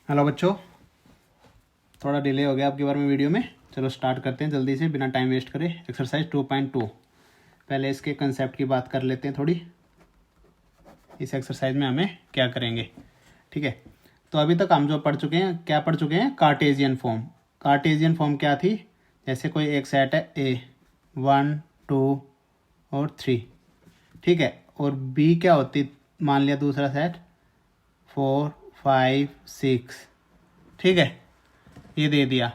Hello बच्चों, थोड़ा delay हो गया आपकी बार में वीडियो में। चलो स्टार्ट करते हैं जल्दी से, बिना टाइम वेस्ट करे। एक्सरसाइज 2.2। पहले इसके कंसेप्ट की बात कर लेते हैं थोड़ी। इस एक्सरसाइज में हमें क्या करेंगे, ठीक है। तो अभी तक हम जो पढ़ चुके हैं, क्या पढ़ चुके हैं? Cartesian form. कार्टेशियन फॉर्म क्या थी? जैसे कोई एक सेट है ए 1 2 और 3, ठीक है। और बी क्या होती, मान लिया दूसरा सेट 4 5 6, ठीक है। ये दे दिया।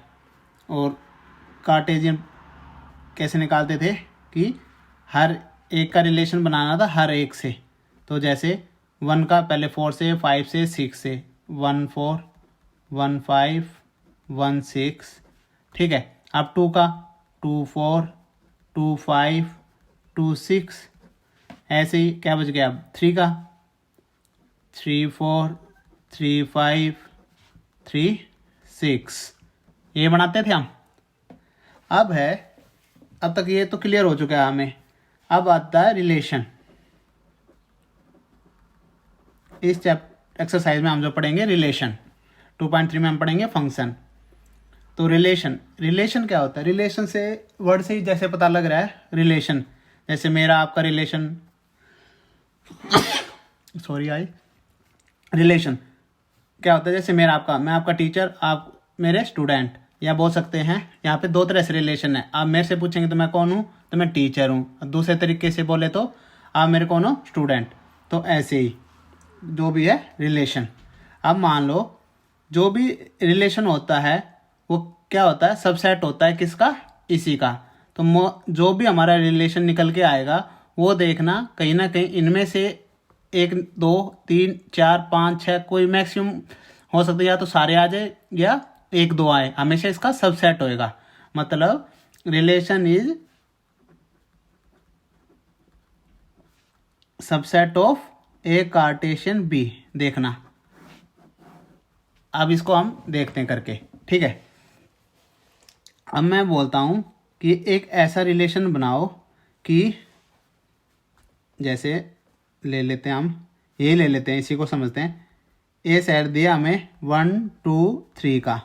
और कार्टेशियन कैसे निकालते थे कि हर एक का रिलेशन बनाना था हर एक से। तो जैसे 1 का पहले 4 से, 5 से, 6 से, 1 4 1 5 1 6, ठीक है। अब 2 का 2 4 2 5 2 6, ऐसे ही क्या बच गया? अब 3 का 3 4 3 5 3 6, ये बनाते थे हम। अब है, अब तक ये तो क्लियर हो चुका है हमें। अब आता है रिलेशन। इस एक्सरसाइज में हम जो पढ़ेंगे रिलेशन, 2.3 में हम पढ़ेंगे फंक्शन। तो रिलेशन क्या होता है? रिलेशन से, वर्ड से ही जैसे पता लग रहा है रिलेशन, जैसे मेरा आपका रिलेशन रिलेशन क्या होता है? जैसे मेरा आपका, मैं आपका टीचर, आप मेरे स्टूडेंट, या बोल सकते हैं यहाँ पे दो तरह से रिलेशन है। आप मेरे से पूछेंगे तो मैं कौन हूँ? तो मैं टीचर हूँ। दूसरे तरीके से बोले तो आप मेरे कौन हो? स्टूडेंट। तो ऐसे ही जो भी है रिलेशन। अब मान लो जो भी रिलेशन होता है वो क्या होता है? सबसेट होता है किसका? इसी का। तो जो भी हमारा रिलेशन निकल के आएगा वो देखना कहीं ना कहीं इनमें से 1 2 3 4 5 6 कोई मैक्सिमम हो सकता है, या तो सारे आ जाए या 1 2 आए, हमेशा इसका सबसेट होएगा। मतलब relation is subset of A Cartesian B, देखना। अब इसको हम देखते हैं करके, ठीक है। अब मैं बोलता हूं कि एक ऐसा रिलेशन बनाओ कि जैसे ले लेते हैं हम, ये ले लेते हैं, इसी को समझते हैं। ए सेट दिया हमें 1 2 3 का,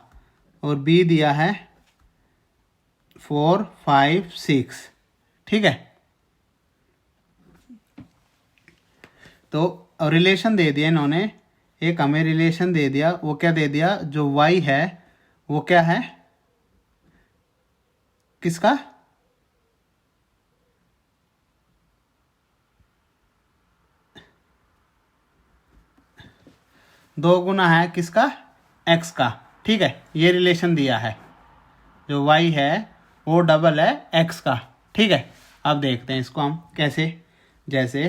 और बी दिया है 4 5 6, ठीक है। तो रिलेशन दे दिया इन्होंने, एक हमें रिलेशन दे दिया। वो क्या दे दिया? जो y है वो क्या है? किसका? दो गुना है किसका? x का, ठीक है। ये रिलेशन दिया है। जो y है वो डबल है x का, ठीक है। अब देखते हैं इसको हम कैसे। जैसे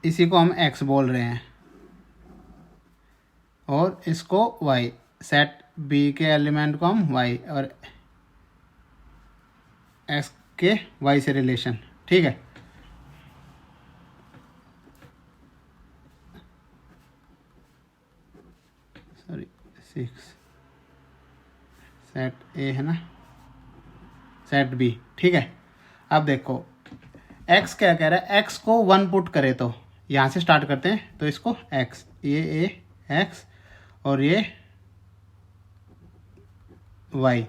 इसी को हम x बोल रहे हैं और इसको y, सेट b के एलिमेंट को हम y और x के y से रिलेशन, ठीक है। सॉरी 6, सेट a है ना, सेट b, ठीक है। अब देखो x क्या कह रहा है? x को 1 पुट करे तो यहाँ से स्टार्ट करते हैं। तो इसको x, ये a x और ये y,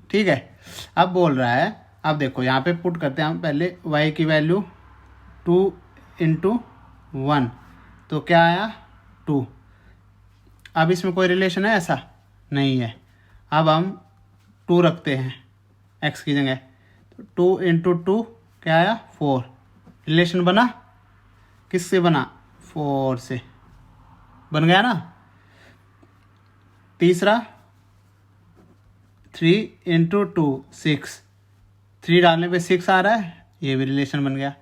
ठीक है। अब बोल रहा है, अब देखो यहाँ पे पुट करते हैं हम पहले y की वैल्यू 2 × 1, तो क्या आया? 2। अब इसमें कोई रिलेशन है? ऐसा नहीं है। अब हम 2 रखते हैं x की जगह, तो 2 × 2 क्या आया? 4। रिलेशन बना, किससे बना? 4 से बन गया ना। तीसरा 3 × 2 6, 3 डालने पे 6 आ रहा है, ये भी रिलेशन बन गया।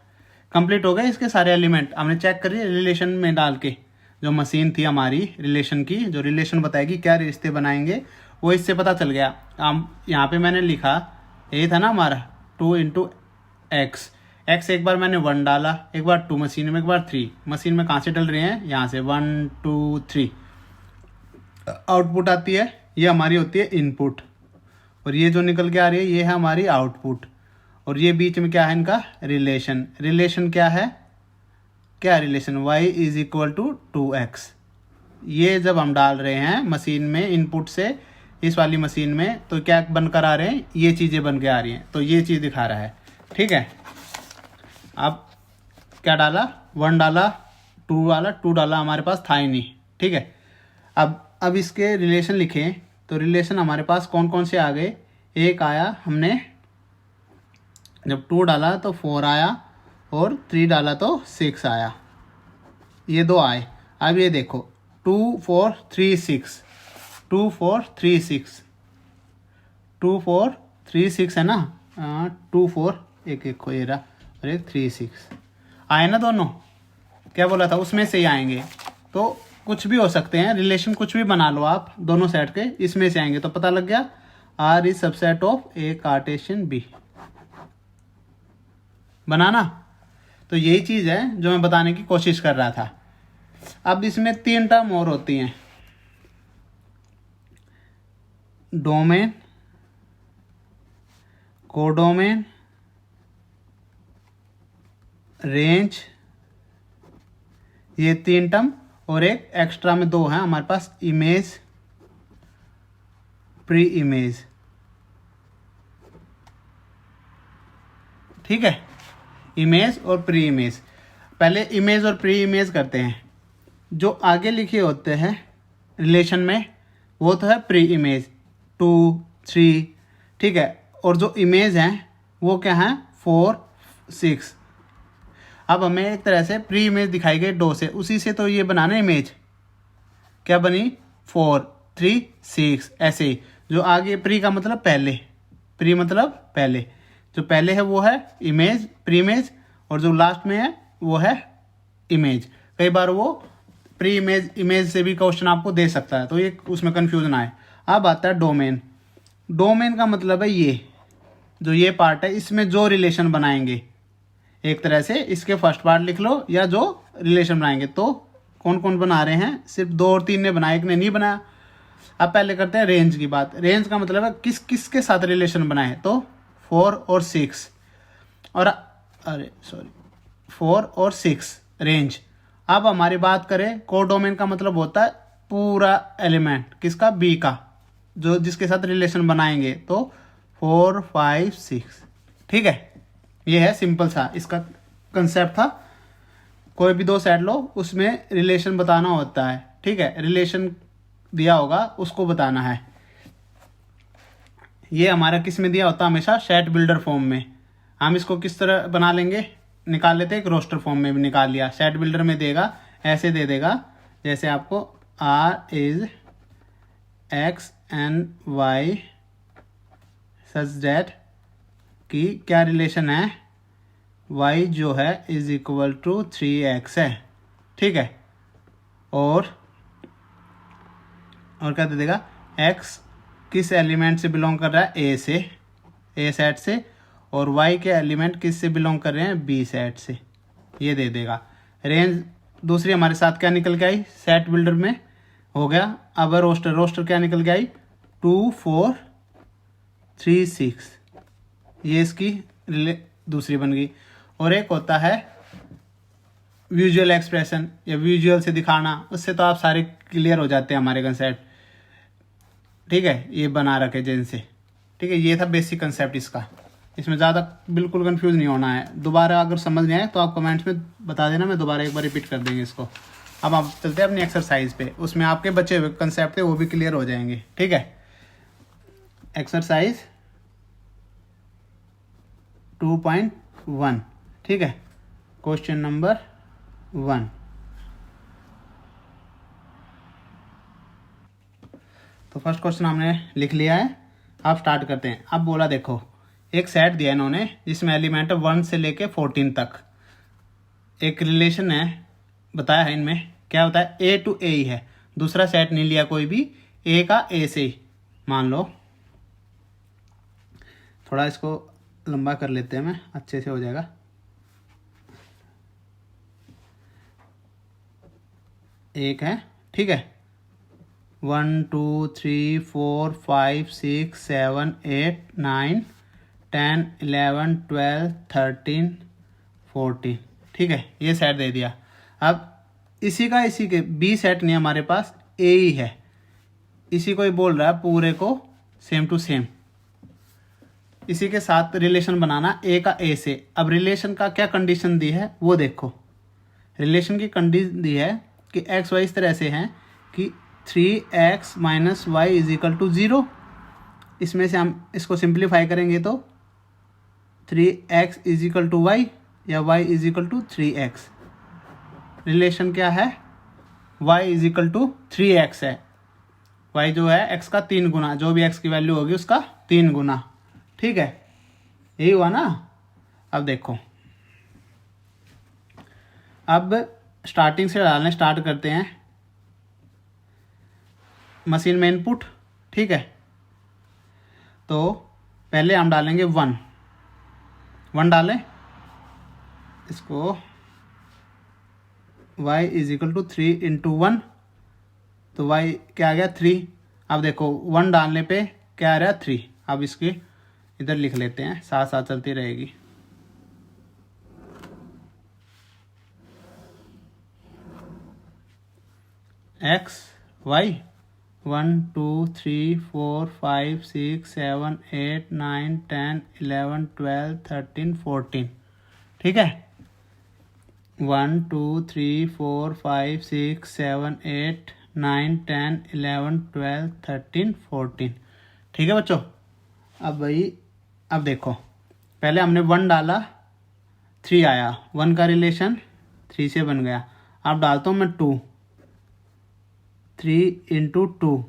कंप्लीट हो गए इसके सारे एलिमेंट, हमने चेक करिए रिलेशन में डाल के। जो मशीन थी हमारी रिलेशन की, जो रिलेशन बताएगी क्या रिश्ते बनाएंगे, वो इससे पता चल गया। हम यहाँ पे मैंने लिखा, यही था ना हमारा 2 × x। x एक बार मैंने 1 डाला, एक बार 2 मशीन में, एक बार 3 मशीन में। कहाँ से डल रहे हैं? यहाँ से 1 2 3। आउटपुट आती है, ये हमारी होती है इनपुट, और ये जो निकल के आ रही है ये है हमारी आउटपुट। और ये बीच में क्या है इनका? रिलेशन। रिलेशन क्या है? क्या relation, y is equal to 2x। ये जब हम डाल रहे हैं मशीन में इनपुट से इस वाली मशीन में, तो क्या बनकर आ रहे हैं, ये चीज़ें बन के आ रही हैं, तो ये चीज़ दिखा रहा है। ठीक है, अब क्या डाला, 1 डाला, 2 डाला, 2 डाला, हमारे पास था ही नहीं। ठीक है, अब इसके रिलेशन लिखें, तो रिलेशन हमारे पास कौन कौन से आ गए। एक आया, हमने जब 2 डाला तो 4 आया, और 3 डाला तो 6 आया, ये 2 आए। अब ये देखो 2 4 3 6, 2 4 3 6, 2 4 3 6 है ना, 2 4 एक को ये रहा, और एक 3 6 आए ना दोनों। क्या बोला था, उसमें से ही आएंगे, तो कुछ भी हो सकते हैं, रिलेशन कुछ भी बना लो आप, दोनों सेट के इसमें से आएंगे, तो पता लग गया R is subset of A Cartesian B. बनाना, तो यही चीज़ है जो मैं बताने की कोशिश कर रहा था। अब इसमें 3 टर्म और होती हैं, डोमेन, कोडोमेन, रेंज, ये 3 टर्म, और एक एक्स्ट्रा में 2 हैं हमारे पास, इमेज, प्री इमेज। ठीक है, इमेज और प्री इमेज। पहले इमेज और प्री इमेज करते हैं। जो आगे लिखे होते हैं रिलेशन में वो तो है प्री इमेज 2 3। ठीक है, और जो इमेज हैं वो क्या है 4 6। अब हमें एक तरह से प्री इमेज दिखाई गई 2 से, उसी से तो ये बनाना इमेज क्या बनी 4 3 6 ऐसे ही। जो आगे प्री का मतलब पहले, प्री मतलब पहले, जो पहले है वो है इमेज, प्री इमेज, और जो लास्ट में है वो है इमेज। कई बार वो प्री इमेज इमेज से भी क्वेश्चन आपको दे सकता है, तो ये उसमें कंफ्यूजन आए। अब आता है डोमेन। डोमेन का मतलब है ये जो ये पार्ट है, इसमें जो रिलेशन बनाएंगे, एक तरह से इसके फर्स्ट पार्ट लिख लो, या जो रिलेशन बनाएंगे। तो कौन कौन बना रहे हैं, सिर्फ 2 और 3 ने बनाया, एक ने नहीं बनाया। अब पहले करते हैं रेंज की बात। रेंज का मतलब है किस किस के साथ रिलेशन बनाए, तो 4 और 6, और 4 और 6 रेंज। अब हमारी बात करें कोडोमेन का मतलब होता है पूरा एलिमेंट, किसका, बी का, जो जिसके साथ रिलेशन बनाएंगे, तो 4 5 6। ठीक है, ये है सिंपल सा इसका कंसेप्ट था। कोई भी 2 सेट लो, उसमें रिलेशन बताना होता है। ठीक है, रिलेशन दिया होगा उसको बताना है। ये हमारा किस में दिया होता है, हमेशा सेट बिल्डर फॉर्म में। हम इसको किस तरह बना लेंगे, निकाल लेते, एक रोस्टर फॉर्म में भी निकाल लिया। सेट बिल्डर में देगा, ऐसे दे देगा जैसे आपको R is X and Y such that कि क्या रिलेशन है, y जो है इज इक्वल टू 3x है। ठीक है, और क्या दे देगा, x किस एलिमेंट से बिलोंग कर रहा है, a से, a सेट से, और y के एलिमेंट किस से बिलोंग कर रहे हैं, b सेट से, ये दे देगा। रेंज दूसरी हमारे साथ क्या निकल के आई, सेट बिल्डर में हो गया। अब रोस्टर क्या निकल के आई, 2 4 3 6, ये इसकी दूसरी बन गई। और एक होता है विजुअल एक्सप्रेशन, या विजुअल से दिखाना, उससे तो आप सारे क्लियर हो जाते हैं हमारे कंसेप्ट। ठीक है, ये बना रखे जिनसे। ठीक है, ये था बेसिक कंसेप्ट इसका, इसमें ज़्यादा बिल्कुल कंफ्यूज नहीं होना है। दोबारा अगर समझ नहीं आए तो आप कमेंट्स में बता देना, मैं दोबारा एक बार रिपीट कर देंगे इसको। अब आप चलते हैं अपनी एक्सरसाइज पे, उसमें आपके बचे हुए कंसेप्ट थे वो भी क्लियर हो जाएंगे। ठीक है, एक्सरसाइज 2.1। ठीक है, क्वेश्चन नंबर 1। तो फर्स्ट क्वेश्चन हमने लिख लिया है, आप स्टार्ट करते हैं। अब बोला देखो, एक सेट दिया इन्होंने जिसमें एलिमेंट 1 से लेके 14 तक, एक रिलेशन है बताया है, इनमें क्या होता है, ए टू ए ही है, दूसरा सेट नहीं लिया कोई भी, ए का ए से ही मान लो। थोड़ा इसको लंबा कर लेते हैं, मैं अच्छे से हो जाएगा। एक है, ठीक है, 1 2 3 4 5 6 7 8 9 10 11 12 13 14। ठीक है, ये सेट दे दिया। अब इसी के बी सेट नहीं हमारे पास, ए ही है, इसी को ही बोल रहा है पूरे को सेम टू सेम, इसी के साथ रिलेशन बनाना ए का ए से। अब रिलेशन का क्या कंडीशन दी है वो देखो, रिलेशन की कंडीशन दी है कि एक्स वाई इस तरह से हैं कि 3x minus Y is equal to 0। इसमें से हम इसको सिंप्लीफाई करेंगे तो 3x is equal to Y या y is equal to 3x। Relation क्या है, y is equal to 3x है, y जो है x का 3 गुना, जो भी x की वैल्यू होगी उसका 3 गुना, ठीक है, यही हुआ ना। अब देखो, अब स्टार्टिंग से डालने स्टार्ट करते हैं, मशीन में इनपुट, ठीक है। तो पहले हम डालेंगे 1 डालें, इसको y is equal to 3 into 1, तो y क्या आ गया 3। अब देखो 1 डालने पे क्या आ रहा है 3। अब इसके इधर लिख लेते हैं, साथ साथ चलती रहेगी। x y 1 2 3 4 5 6 7 8 9 10 11 12 13 14, ठीक है। 1 2 3 4 5 6 7 8 9 10 11 12 13 14, ठीक है बच्चों। अब भाई अब देखो, पहले हमने 1 डाला 3 आया, 1 का रिलेशन 3 से बन गया। अब डालता हूँ मैं 2, 3 इंटू 2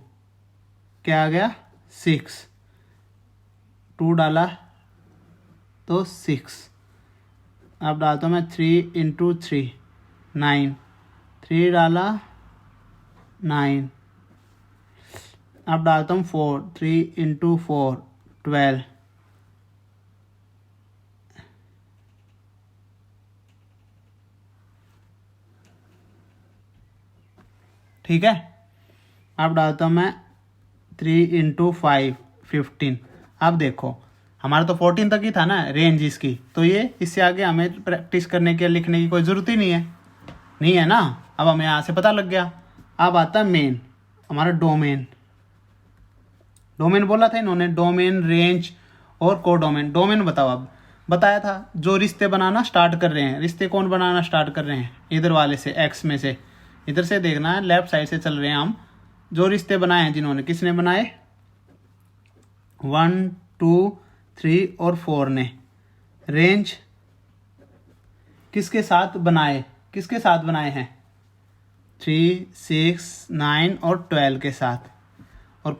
क्या आ गया 6, 2 डाला तो 6। अब डालता हूँ मैं 3 इंटू 3 9, 3 डाला 9। अब डालता हूँ 4, 3 इंटू 4 12। ठीक है, अब डालता हूँ मैं 3 इंटू 5 15। अब देखो हमारा तो 14 तक ही था ना रेंज इसकी, तो ये इससे आगे हमें प्रैक्टिस करने के लिखने की कोई ज़रूरत ही नहीं है ना। अब हमें यहाँ से पता लग गया। अब आता है मेन, हमारा डोमेन बोला था इन्होंने, डोमेन रेंज और कोडोमेन। डोमेन बताओ, अब बताया था जो रिश्ते बनाना स्टार्ट कर रहे हैं। रिश्ते कौन बनाना स्टार्ट कर रहे हैं, इधर वाले से, एक्स में से, इधर से देखना है, लेफ्ट साइड से चल रहे हैं हम। जो रिश्ते बनाए हैं जिन्होंने, किसने बनाए, 1 2 3 और 4 ने। रेंज किसके साथ बनाए हैं, 3 6 9 और 12 के साथ। और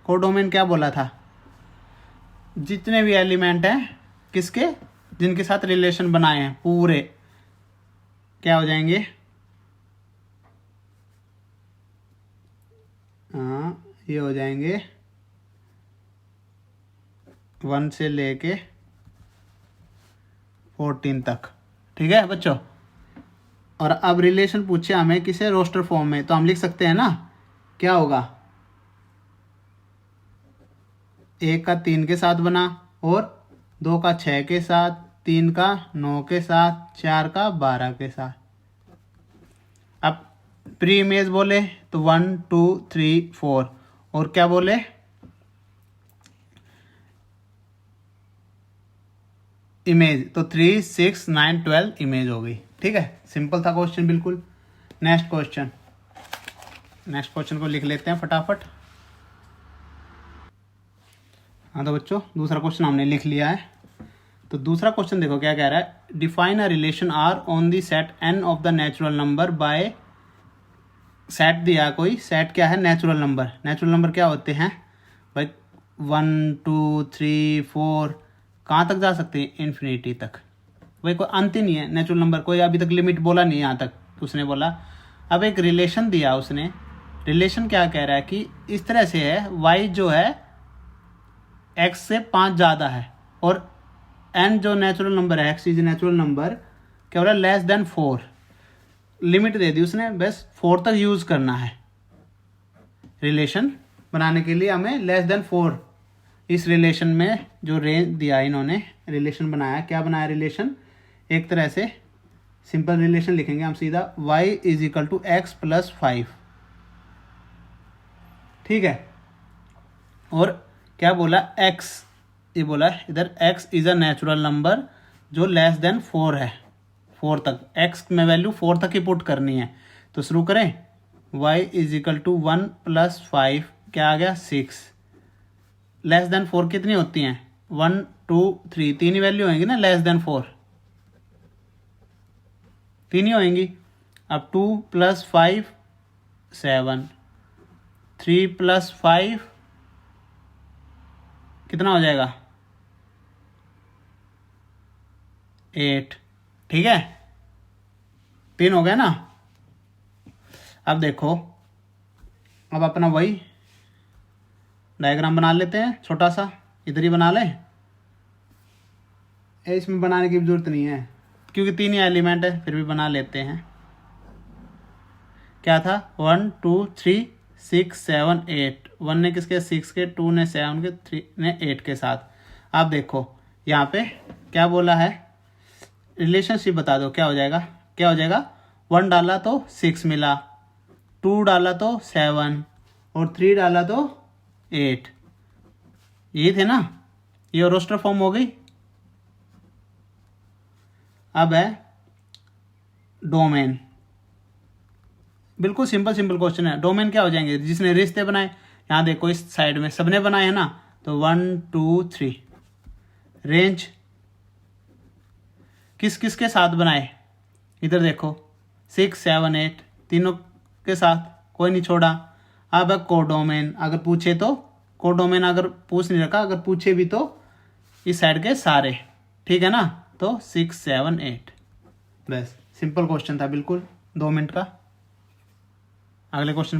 कोडोमेन क्या बोला था, जितने भी एलिमेंट हैं किसके, जिनके साथ रिलेशन बनाए हैं पूरे क्या हो जाएंगे, ये हो जाएंगे 1 से लेके 14 तक, ठीक है बच्चों। और अब रिलेशन पूछे हमें किसे, रोस्टर फॉर्म में, तो हम लिख सकते हैं ना, क्या होगा, 1 का 3 के साथ बना, और 2 का 6 के साथ, 3 का 9 के साथ, 4 का 12 के साथ। अब प्री इमेज बोले तो 1 2 3 4, और क्या बोले, इमेज तो 3 6 9 12 इमेज हो गई, ठीक है। सिंपल था क्वेश्चन बिल्कुल। नेक्स्ट क्वेश्चन को लिख लेते हैं फटाफट। हाँ तो बच्चों दूसरा क्वेश्चन हमने लिख लिया है। तो दूसरा क्वेश्चन देखो क्या कह रहा है, define a relation R on the set N of the natural number by, set दिया कोई, सेट क्या है, नेचुरल नंबर क्या होते हैं भाई, 1 2 3 4, कहाँ तक जा सकते हैं, इन्फिनिटी तक। भाई कोई अंत ही नहीं है नेचुरल नंबर, कोई अभी तक लिमिट बोला नहीं, यहाँ तक उसने बोला। अब एक रिलेशन दिया उसने, रिलेशन क्या कह रहा है कि इस तरह से है, y जो है x से 5 ज़्यादा है, और n जो नेचुरल नंबर है, x इज नेचुरल नंबर, क्या बोला, लेस देन 4। लिमिट दे दी उसने, बस 4 तक यूज़ करना है। रिलेशन बनाने के लिए हमें लेस देन 4, इस रिलेशन में जो रेंज दिया इन्होंने, रिलेशन बनाया, क्या बनाया रिलेशन, एक तरह से सिंपल रिलेशन लिखेंगे हम सीधा, y is equal to X plus 5, ठीक है। और क्या बोला, x, ये बोला इधर x is a natural number जो लेस देन 4 है, 4 तक, x में वैल्यू 4 तक ही पुट करनी है। तो शुरू करें, y is equal to 1 plus 5, क्या आ गया 6, लेस देन 4 कितनी होती हैं, 1 2 3, तीन ही वैल्यू होंगी ना लेस देन 4, तीन ही होंगी। अब 2 प्लस 5 7, 3 प्लस 5 कितना हो जाएगा 8, ठीक है, 3 हो गया ना। अब देखो, अब अपना वही डायग्राम बना लेते हैं छोटा सा, इधर ही बना लें, इसमें बनाने की जरूरत नहीं है क्योंकि 3 ही एलिमेंट है, फिर भी बना लेते हैं। क्या था 1 2 3 6 7 8, 1 ने किसके 6 के, 2 ने 7 के, 3 ने 8 के साथ। आप देखो यहाँ पे क्या बोला है, रिलेशनशिप बता दो, क्या हो जाएगा, क्या हो जाएगा, 1 डाला तो 6 मिला, 2 डाला तो 7 और 3 डाला तो 8, ये थे ना, ये रोस्टर फॉर्म हो गई। अब है डोमेन, बिल्कुल सिंपल क्वेश्चन है। डोमेन क्या हो जाएंगे, जिसने रिश्ते बनाए, यहाँ देखो इस साइड में सबने बनाए हैं ना, तो 1 2 3। रेंज किस किस के साथ बनाए, इधर देखो 6 7 8, तीनों के साथ, कोई नहीं छोड़ा। अब है कोडोमेन, अगर पूछे तो कोडोमेन, अगर पूछ नहीं रखा, अगर पूछे भी तो इस साइड के सारे, ठीक है ना, तो 6 7 8। बस सिंपल क्वेश्चन था बिल्कुल, 2 मिनट का। अगले क्वेश्चन